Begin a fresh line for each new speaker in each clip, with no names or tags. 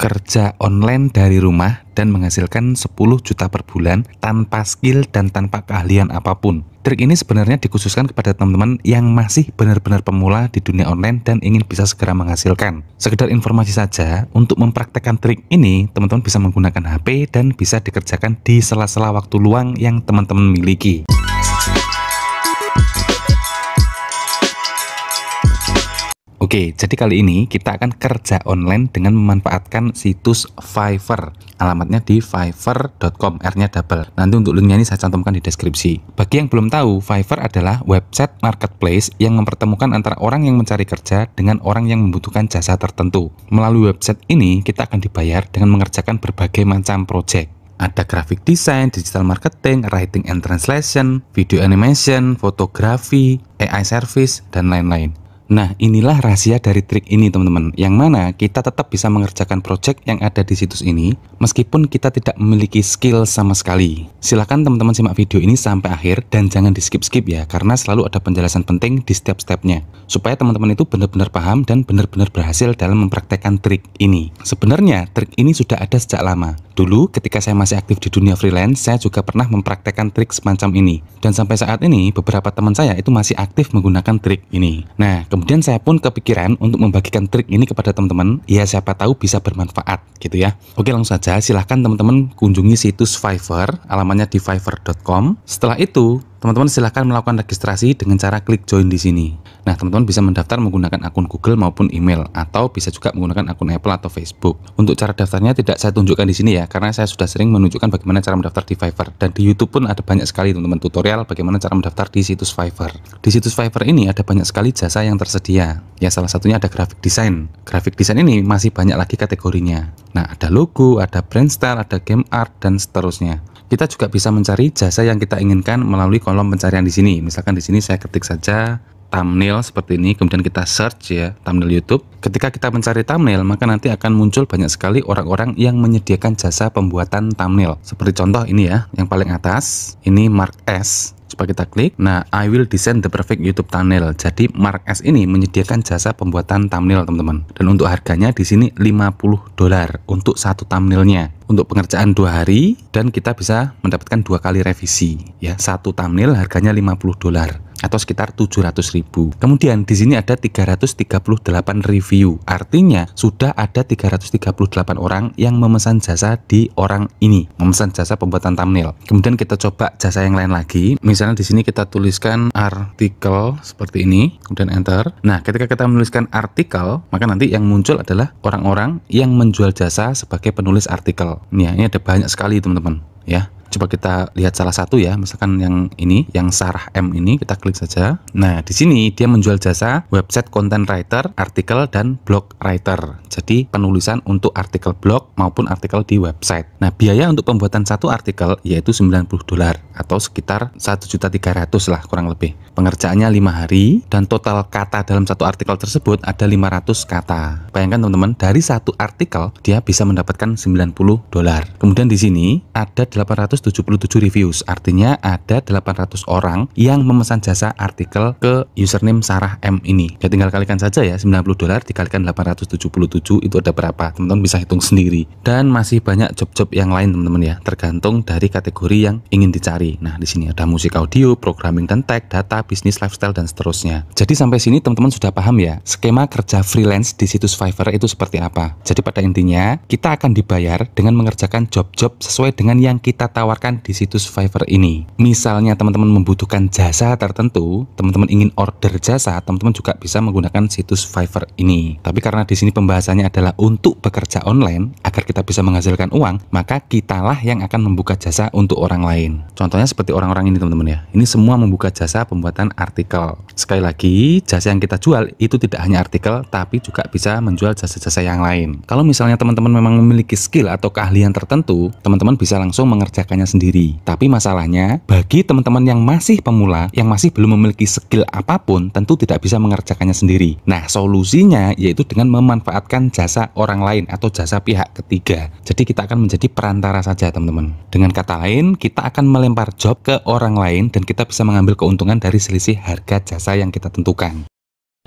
kerja online dari rumah dan menghasilkan 10 juta per bulan tanpa skill dan tanpa keahlian apapun. Trik ini sebenarnya dikhususkan kepada teman-teman yang masih benar-benar pemula di dunia online dan ingin bisa segera menghasilkan. Sekedar informasi saja, untuk mempraktekkan trik ini, teman-teman bisa menggunakan HP dan bisa dikerjakan di sela-sela waktu luang yang teman-teman miliki. Oke, jadi kali ini kita akan kerja online dengan memanfaatkan situs Fiverr. Alamatnya di fiverr.com, R-nya double. Nanti untuk linknya ini saya cantumkan di deskripsi. Bagi yang belum tahu, Fiverr adalah website marketplace yang mempertemukan antara orang yang mencari kerja dengan orang yang membutuhkan jasa tertentu. Melalui website ini, kita akan dibayar dengan mengerjakan berbagai macam project. Ada graphic design, digital marketing, writing and translation, video animation, fotografi, AI service, dan lain-lain. Nah, inilah rahasia dari trik ini teman-teman, yang mana kita tetap bisa mengerjakan project yang ada di situs ini meskipun kita tidak memiliki skill sama sekali. Silahkan teman-teman simak video ini sampai akhir dan jangan di skip-skip ya, karena selalu ada penjelasan penting di setiap stepnya supaya teman-teman itu benar-benar paham dan benar-benar berhasil dalam mempraktekkan trik ini. Sebenarnya trik ini sudah ada sejak lama. Dulu ketika saya masih aktif di dunia freelance, saya juga pernah mempraktekkan trik semacam ini. Dan sampai saat ini beberapa teman saya itu masih aktif menggunakan trik ini. Nah, kemudian saya pun kepikiran untuk membagikan trik ini kepada teman-teman, ya siapa tahu bisa bermanfaat gitu ya. Oke, langsung saja silahkan teman-teman kunjungi situs Fiverr, alamatnya di fiverr.com. Setelah itu, teman-teman silahkan melakukan registrasi dengan cara klik join di sini. Nah, teman-teman bisa mendaftar menggunakan akun Google maupun email, atau bisa juga menggunakan akun Apple atau Facebook. Untuk cara daftarnya tidak saya tunjukkan di sini ya, karena saya sudah sering menunjukkan bagaimana cara mendaftar di Fiverr. Dan di YouTube pun ada banyak sekali teman-teman tutorial bagaimana cara mendaftar di situs Fiverr. Di situs Fiverr ini ada banyak sekali jasa yang tersedia. Ya, salah satunya ada graphic design. Graphic design ini masih banyak lagi kategorinya. Nah, ada logo, ada brand style, ada game art, dan seterusnya. Kita juga bisa mencari jasa yang kita inginkan melalui kolom pencarian di sini. Misalkan di sini saya ketik saja thumbnail seperti ini, kemudian kita search ya, thumbnail YouTube. Ketika kita mencari thumbnail, maka nanti akan muncul banyak sekali orang-orang yang menyediakan jasa pembuatan thumbnail. Seperti contoh ini ya, yang paling atas, ini Mark S. Coba kita klik. Nah, I will design the perfect YouTube thumbnail. Jadi Mark S ini menyediakan jasa pembuatan thumbnail, teman-teman. Dan untuk harganya di sini $50 untuk satu thumbnailnya. Untuk pengerjaan 2 hari dan kita bisa mendapatkan 2 kali revisi. Ya, satu thumbnail harganya $50 atau sekitar 700.000. Kemudian di sini ada 338 review. Artinya sudah ada 338 orang yang memesan jasa di orang ini, memesan jasa pembuatan thumbnail. Kemudian kita coba jasa yang lain lagi. Misalnya di sini kita tuliskan artikel seperti ini, kemudian enter. Nah, ketika kita menuliskan artikel, maka nanti yang muncul adalah orang-orang yang menjual jasa sebagai penulis artikel. Ini ada banyak sekali teman-teman ya. Coba kita lihat salah satu ya, misalkan yang ini, yang Sarah M ini, kita klik saja. Nah, di sini dia menjual jasa website content writer, artikel, dan blog writer. Jadi penulisan untuk artikel blog maupun artikel di website. Nah, biaya untuk pembuatan satu artikel yaitu $90 atau sekitar 1.300.000 lah kurang lebih. Pengerjaannya 5 hari dan total kata dalam satu artikel tersebut ada 500 kata. Bayangkan teman-teman, dari satu artikel dia bisa mendapatkan $90. Kemudian di sini ada 877 reviews, artinya ada 800 orang yang memesan jasa artikel ke username Sarah M ini. Ya tinggal kalikan saja ya, $90 dikalikan 877 itu ada berapa? Teman-teman bisa hitung sendiri. Dan masih banyak job-job yang lain teman-teman ya, tergantung dari kategori yang ingin dicari. Nah, di sini ada musik audio, programming dan tech, data, bisnis, lifestyle, dan seterusnya. Jadi sampai sini teman-teman sudah paham ya, skema kerja freelance di situs Fiverr itu seperti apa. Jadi pada intinya, kita akan dibayar dengan mengerjakan job-job sesuai dengan yang kita tawarkan di situs Fiverr ini. Misalnya teman-teman membutuhkan jasa tertentu, teman-teman ingin order jasa, teman-teman juga bisa menggunakan situs Fiverr ini. Tapi karena di sini pembahasannya adalah untuk bekerja online agar kita bisa menghasilkan uang, maka kitalah yang akan membuka jasa untuk orang lain. Contohnya seperti orang-orang ini teman-teman ya. Ini semua membuka jasa pembuatan artikel. Sekali lagi, jasa yang kita jual itu tidak hanya artikel, tapi juga bisa menjual jasa-jasa yang lain. Kalau misalnya teman-teman memang memiliki skill atau keahlian tertentu, teman-teman bisa langsung mengerjakannya sendiri. Tapi masalahnya, bagi teman-teman yang masih pemula, yang masih belum memiliki skill apapun, tentu tidak bisa mengerjakannya sendiri. Nah, solusinya yaitu dengan memanfaatkan jasa orang lain atau jasa pihak ketiga. Jadi kita akan menjadi perantara saja teman-teman. Dengan kata lain, kita akan melempar job ke orang lain dan kita bisa mengambil keuntungan dari selisih harga jasa yang kita tentukan.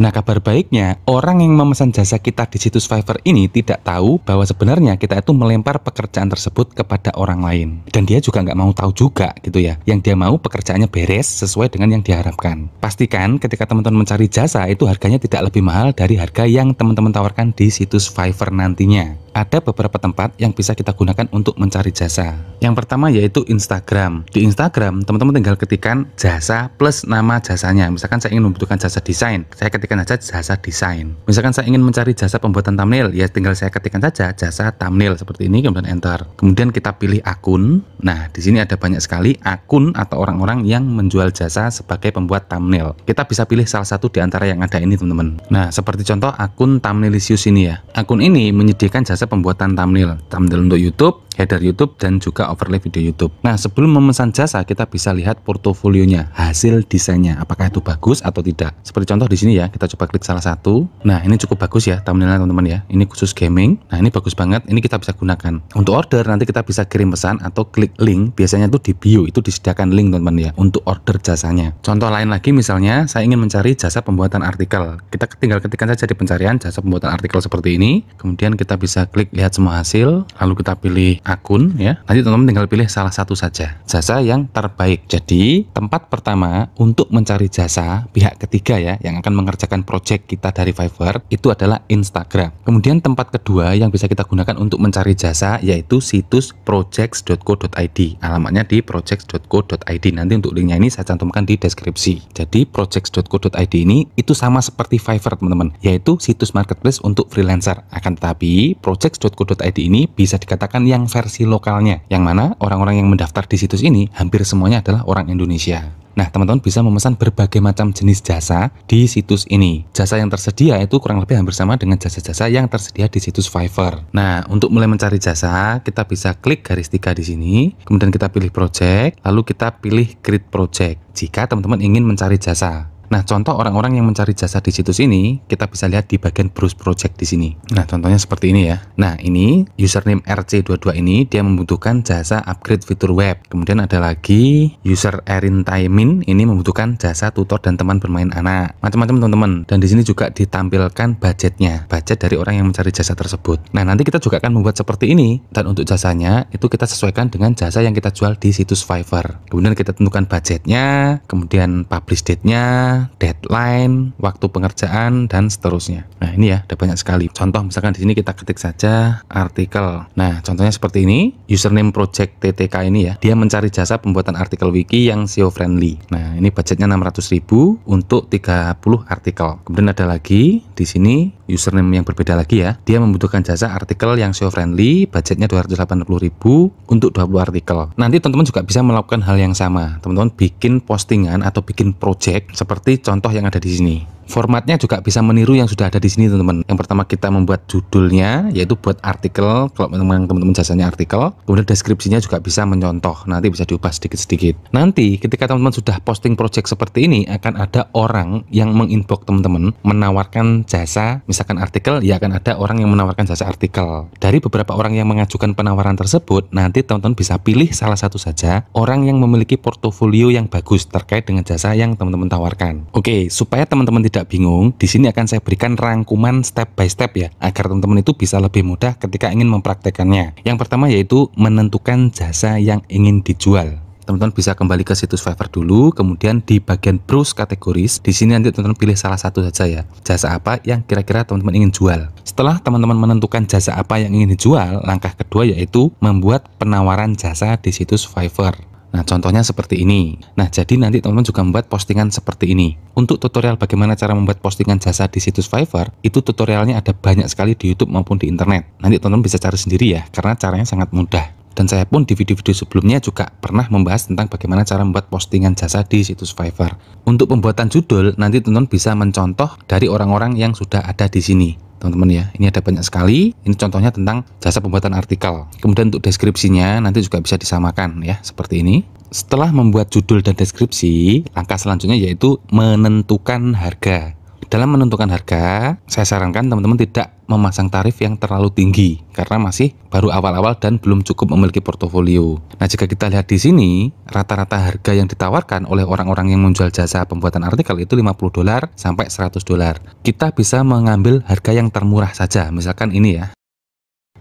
Nah, kabar baiknya, orang yang memesan jasa kita di situs Fiverr ini tidak tahu bahwa sebenarnya kita itu melempar pekerjaan tersebut kepada orang lain. Dan dia juga nggak mau tahu juga gitu ya. Yang dia mau pekerjaannya beres sesuai dengan yang diharapkan. Pastikan ketika teman-teman mencari jasa itu harganya tidak lebih mahal dari harga yang teman-teman tawarkan di situs Fiverr nantinya. Ada beberapa tempat yang bisa kita gunakan untuk mencari jasa. Yang pertama yaitu Instagram. Di Instagram, teman-teman tinggal ketikkan jasa plus nama jasanya. Misalkan saya ingin membutuhkan jasa desain, saya ketikkan saja jasa desain. Misalkan saya ingin mencari jasa pembuatan thumbnail, ya tinggal saya ketikkan saja jasa thumbnail seperti ini, kemudian enter. Kemudian kita pilih akun. Nah, di sini ada banyak sekali akun atau orang-orang yang menjual jasa sebagai pembuat thumbnail. Kita bisa pilih salah satu di antara yang ada ini, teman-teman. Nah, seperti contoh akun Thumbnailicious ini ya. Akun ini menyediakan jasa pembuatan thumbnail untuk YouTube, header YouTube, dan juga overlay video YouTube. Nah, sebelum memesan jasa, kita bisa lihat portofolionya, hasil desainnya, apakah itu bagus atau tidak. Seperti contoh di sini ya, kita coba klik salah satu. Nah, ini cukup bagus ya thumbnailnya, teman-teman ya. Ini khusus gaming. Nah, ini bagus banget. Ini kita bisa gunakan. Untuk order, nanti kita bisa kirim pesan atau klik link. Biasanya itu di bio, itu disediakan link, teman-teman ya, untuk order jasanya. Contoh lain lagi, misalnya saya ingin mencari jasa pembuatan artikel. Kita tinggal ketikkan saja di pencarian jasa pembuatan artikel seperti ini. Kemudian kita bisa klik lihat semua hasil, lalu kita pilih akun ya. Nanti teman-teman tinggal pilih salah satu saja, jasa yang terbaik. Jadi tempat pertama untuk mencari jasa pihak ketiga ya, yang akan mengerjakan project kita dari Fiverr, itu adalah Instagram. Kemudian tempat kedua yang bisa kita gunakan untuk mencari jasa yaitu situs projects.co.id. Alamatnya di projects.co.id. Nanti untuk linknya ini saya cantumkan di deskripsi. Jadi projects.co.id ini itu sama seperti Fiverr, teman-teman, yaitu situs marketplace untuk freelancer. Akan tetapi projects.co.id ini bisa dikatakan yang versi lokalnya, yang mana orang-orang yang mendaftar di situs ini hampir semuanya adalah orang Indonesia. Nah, teman-teman bisa memesan berbagai macam jenis jasa di situs ini. Jasa yang tersedia itu kurang lebih hampir sama dengan jasa-jasa yang tersedia di situs Fiverr. Nah, untuk mulai mencari jasa, kita bisa klik garis 3 di sini, kemudian kita pilih project, lalu kita pilih create project jika teman-teman ingin mencari jasa. Nah, contoh orang-orang yang mencari jasa di situs ini, kita bisa lihat di bagian browse project di sini. Nah, contohnya seperti ini ya. Nah, ini username RC22 ini dia membutuhkan jasa upgrade fitur web. Kemudian ada lagi user Erin Taimin ini membutuhkan jasa tutor dan teman bermain anak. Macam-macam, teman-teman. Dan di sini juga ditampilkan budgetnya, budget dari orang yang mencari jasa tersebut. Nah, nanti kita juga akan membuat seperti ini. Dan untuk jasanya itu kita sesuaikan dengan jasa yang kita jual di situs Fiverr. Kemudian kita tentukan budgetnya, kemudian publish date-nya, deadline, waktu pengerjaan, dan seterusnya. Nah, ini ya, ada banyak sekali. Contoh misalkan di sini kita ketik saja artikel. Nah, contohnya seperti ini, username project TTK ini ya, dia mencari jasa pembuatan artikel wiki yang SEO friendly. Nah, ini budgetnya 600.000 untuk 30 artikel. Kemudian ada lagi di sini username yang berbeda lagi ya, dia membutuhkan jasa artikel yang SEO friendly, budgetnya 280.000 untuk 20 artikel. Nanti teman-teman juga bisa melakukan hal yang sama. Teman-teman bikin postingan atau bikin project seperti contoh yang ada di sini. Formatnya juga bisa meniru yang sudah ada di sini, teman-teman. Yang pertama kita membuat judulnya, yaitu buat artikel, kalau teman-teman jasanya artikel. Kemudian deskripsinya juga bisa mencontoh, nanti bisa diubah sedikit-sedikit. Nanti ketika teman-teman sudah posting project seperti ini, akan ada orang yang menginbox teman-teman, menawarkan jasa, misalkan artikel, ya akan ada orang yang menawarkan jasa artikel. Dari beberapa orang yang mengajukan penawaran tersebut, nanti teman-teman bisa pilih salah satu saja orang yang memiliki portofolio yang bagus terkait dengan jasa yang teman-teman tawarkan. Oke, supaya teman-teman tidak bingung, di sini akan saya berikan rangkuman step by step ya, agar teman-teman itu bisa lebih mudah ketika ingin mempraktekannya. Yang pertama yaitu menentukan jasa yang ingin dijual. Teman-teman bisa kembali ke situs Fiverr dulu, kemudian di bagian browse kategoris, di sini nanti teman-teman pilih salah satu saja ya, jasa apa yang kira-kira teman-teman ingin jual. Setelah teman-teman menentukan jasa apa yang ingin dijual, langkah kedua yaitu membuat penawaran jasa di situs Fiverr. Nah, contohnya seperti ini. Nah, jadi nanti teman-teman juga membuat postingan seperti ini. Untuk tutorial bagaimana cara membuat postingan jasa di situs Fiverr, itu tutorialnya ada banyak sekali di YouTube maupun di internet. Nanti teman-teman bisa cari sendiri ya, karena caranya sangat mudah. Dan saya pun di video-video sebelumnya juga pernah membahas tentang bagaimana cara membuat postingan jasa di situs Fiverr. Untuk pembuatan judul, nanti teman-teman bisa mencontoh dari orang-orang yang sudah ada di sini. Teman-teman ya, ini ada banyak sekali. Ini contohnya tentang jasa pembuatan artikel. Kemudian untuk deskripsinya nanti juga bisa disamakan ya, seperti ini. Setelah membuat judul dan deskripsi, langkah selanjutnya yaitu menentukan harga. Dalam menentukan harga, saya sarankan teman-teman tidak memasang tarif yang terlalu tinggi karena masih baru awal-awal dan belum cukup memiliki portofolio. Nah, jika kita lihat di sini, rata-rata harga yang ditawarkan oleh orang-orang yang menjual jasa pembuatan artikel itu $50 sampai $100. Kita bisa mengambil harga yang termurah saja, misalkan ini ya.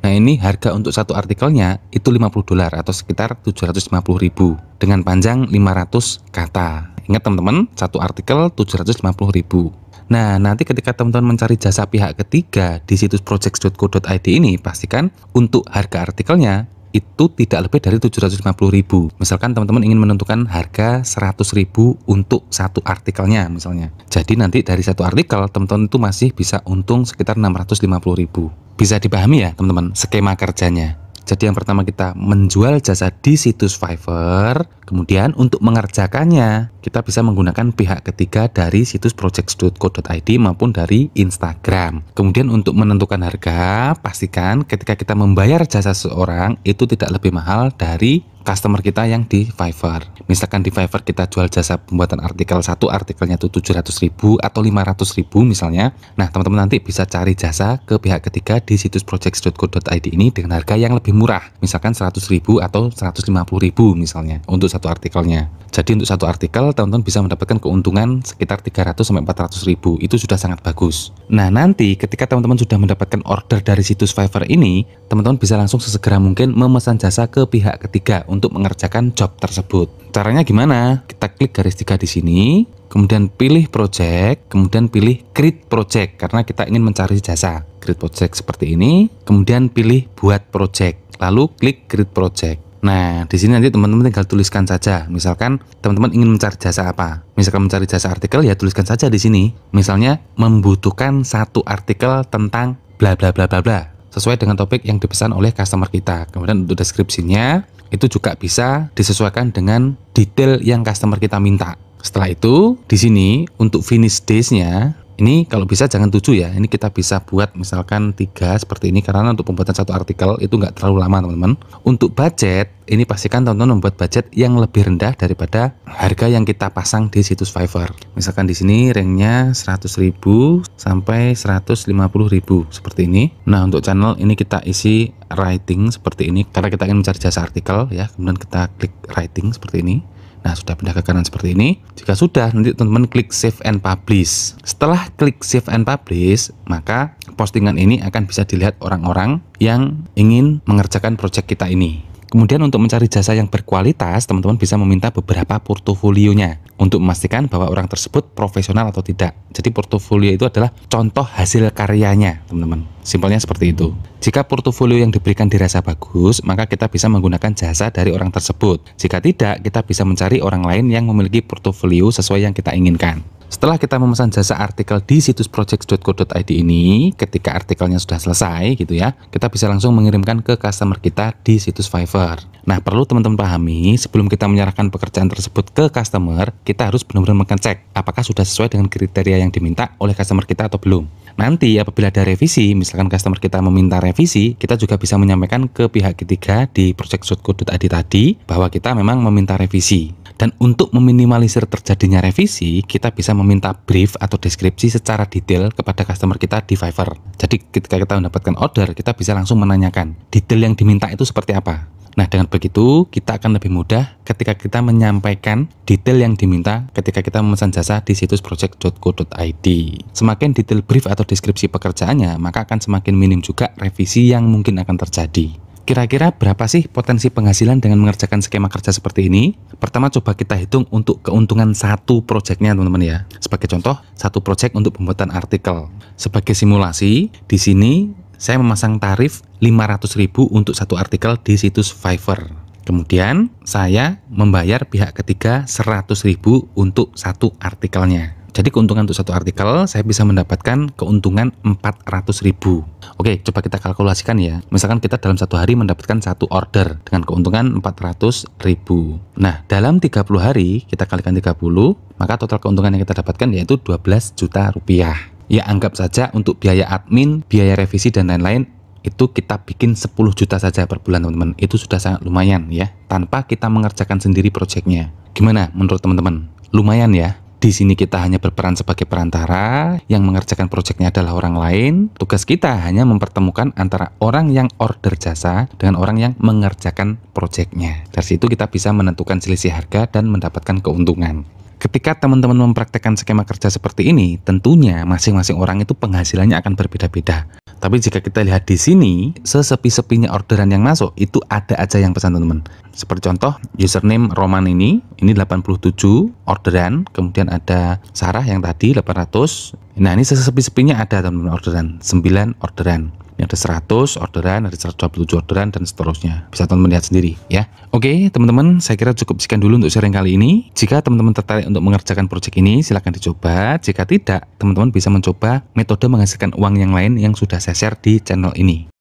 Nah, ini harga untuk satu artikelnya itu $50 atau sekitar 750.000 dengan panjang 500 kata. Ingat teman-teman, satu artikel 750.000. Nah, nanti ketika teman-teman mencari jasa pihak ketiga di situs projects.co.id ini, pastikan untuk harga artikelnya itu tidak lebih dari 750.000. Misalkan teman-teman ingin menentukan harga 100.000 untuk satu artikelnya misalnya. Jadi nanti dari satu artikel teman-teman itu masih bisa untung sekitar 650.000. Bisa dipahami ya teman-teman skema kerjanya. Jadi yang pertama kita menjual jasa di situs Fiverr, kemudian untuk mengerjakannya kita bisa menggunakan pihak ketiga dari situs projects.co.id maupun dari Instagram. Kemudian untuk menentukan harga, pastikan ketika kita membayar jasa seseorang itu tidak lebih mahal dari customer kita yang di Fiverr. Misalkan di Fiverr kita jual jasa pembuatan artikel, satu artikelnya itu 700.000 atau 500.000 misalnya. Nah, teman-teman nanti bisa cari jasa ke pihak ketiga di situs projects.co.id ini dengan harga yang lebih murah, misalkan 100.000 atau 150.000 misalnya untuk satu artikelnya. Jadi untuk satu artikel teman-teman bisa mendapatkan keuntungan sekitar 300 sampai 400.000. Itu sudah sangat bagus. Nah, nanti ketika teman-teman sudah mendapatkan order dari situs Fiverr ini, teman-teman bisa langsung sesegera mungkin memesan jasa ke pihak ketiga untuk mengerjakan job tersebut. Caranya gimana? Kita klik garis 3 di sini, kemudian pilih project, kemudian pilih create project karena kita ingin mencari jasa. Create project seperti ini, kemudian pilih buat project, lalu klik create project. Nah, di sini nanti teman-teman tinggal tuliskan saja. Misalkan teman-teman ingin mencari jasa apa? Misalkan mencari jasa artikel, ya tuliskan saja di sini. Misalnya membutuhkan satu artikel tentang bla bla bla bla bla, sesuai dengan topik yang dipesan oleh customer kita. Kemudian untuk deskripsinya itu juga bisa disesuaikan dengan detail yang customer kita minta. Setelah itu, di sini untuk finish days-nya ini kalau bisa jangan 7 ya. Ini kita bisa buat misalkan 3 seperti ini karena untuk pembuatan satu artikel itu nggak terlalu lama teman-teman. Untuk budget, ini pastikan teman-teman membuat budget yang lebih rendah daripada harga yang kita pasang di situs Fiverr. Misalkan di sini ranknya 100.000 sampai 150.000 seperti ini. Nah, untuk channel ini kita isi writing seperti ini karena kita ingin mencari jasa artikel ya. Kemudian kita klik writing seperti ini. Nah, sudah pindah ke kanan seperti ini. Jika sudah, nanti teman-teman klik save and publish. Setelah klik save and publish, maka postingan ini akan bisa dilihat orang-orang yang ingin mengerjakan project kita ini. Kemudian untuk mencari jasa yang berkualitas, teman-teman bisa meminta beberapa portofolionya untuk memastikan bahwa orang tersebut profesional atau tidak. Jadi portofolio itu adalah contoh hasil karyanya, teman-teman. Simpelnya seperti itu. Jika portofolio yang diberikan dirasa bagus, maka kita bisa menggunakan jasa dari orang tersebut. Jika tidak, kita bisa mencari orang lain yang memiliki portofolio sesuai yang kita inginkan. Setelah kita memesan jasa artikel di situs projects.co.id ini, ketika artikelnya sudah selesai gitu ya, kita bisa langsung mengirimkan ke customer kita di situs Fiverr. Nah, perlu teman-teman pahami, sebelum kita menyerahkan pekerjaan tersebut ke customer, kita harus benar-benar mengecek apakah sudah sesuai dengan kriteria yang diminta oleh customer kita atau belum. Nanti apabila ada revisi, misalkan customer kita meminta revisi, kita juga bisa menyampaikan ke pihak ketiga di projects.co.id tadi bahwa kita memang meminta revisi. Dan untuk meminimalisir terjadinya revisi, kita bisa meminta brief atau deskripsi secara detail kepada customer kita di Fiverr. Jadi ketika kita mendapatkan order, kita bisa langsung menanyakan detail yang diminta itu seperti apa. Nah, dengan begitu kita akan lebih mudah ketika kita menyampaikan detail yang diminta ketika kita memesan jasa di situs project.co.id. Semakin detail brief atau deskripsi pekerjaannya, maka akan semakin minim juga revisi yang mungkin akan terjadi. Kira-kira berapa sih potensi penghasilan dengan mengerjakan skema kerja seperti ini? Pertama, coba kita hitung untuk keuntungan satu proyeknya teman-teman ya. Sebagai contoh, satu proyek untuk pembuatan artikel. Sebagai simulasi, di sini saya memasang tarif 500.000 untuk satu artikel di situs Fiverr. Kemudian saya membayar pihak ketiga 100.000 untuk satu artikelnya. Jadi keuntungan untuk satu artikel saya bisa mendapatkan keuntungan 400.000. Oke, coba kita kalkulasikan ya. Misalkan kita dalam satu hari mendapatkan satu order dengan keuntungan 400.000. Nah, dalam 30 hari kita kalikan 30, maka total keuntungan yang kita dapatkan yaitu 12 juta rupiah. Ya, anggap saja untuk biaya admin, biaya revisi dan lain-lain itu kita bikin 10 juta saja per bulan teman-teman. Itu sudah sangat lumayan ya, tanpa kita mengerjakan sendiri proyeknya. Gimana menurut teman-teman? Lumayan ya? Di sini kita hanya berperan sebagai perantara, yang mengerjakan proyeknya adalah orang lain. Tugas kita hanya mempertemukan antara orang yang order jasa dengan orang yang mengerjakan proyeknya. Dari situ kita bisa menentukan selisih harga dan mendapatkan keuntungan. Ketika teman-teman mempraktekkan skema kerja seperti ini, tentunya masing-masing orang itu penghasilannya akan berbeda-beda. Tapi jika kita lihat di sini, sesepi-sepinya orderan yang masuk, itu ada aja yang pesan teman-teman. Seperti contoh, username Roman ini 87 orderan, kemudian ada Sarah yang tadi 800. Nah, ini sesepi-sepinya ada teman-teman orderan, 9 orderan. Ini ada 100 orderan, ada 127 orderan, dan seterusnya. Bisa teman-teman lihat sendiri ya. Oke teman-teman, saya kira cukup sekian dulu untuk sharing kali ini. Jika teman-teman tertarik untuk mengerjakan proyek ini, silahkan dicoba. Jika tidak, teman-teman bisa mencoba metode menghasilkan uang yang lain yang sudah saya share di channel ini.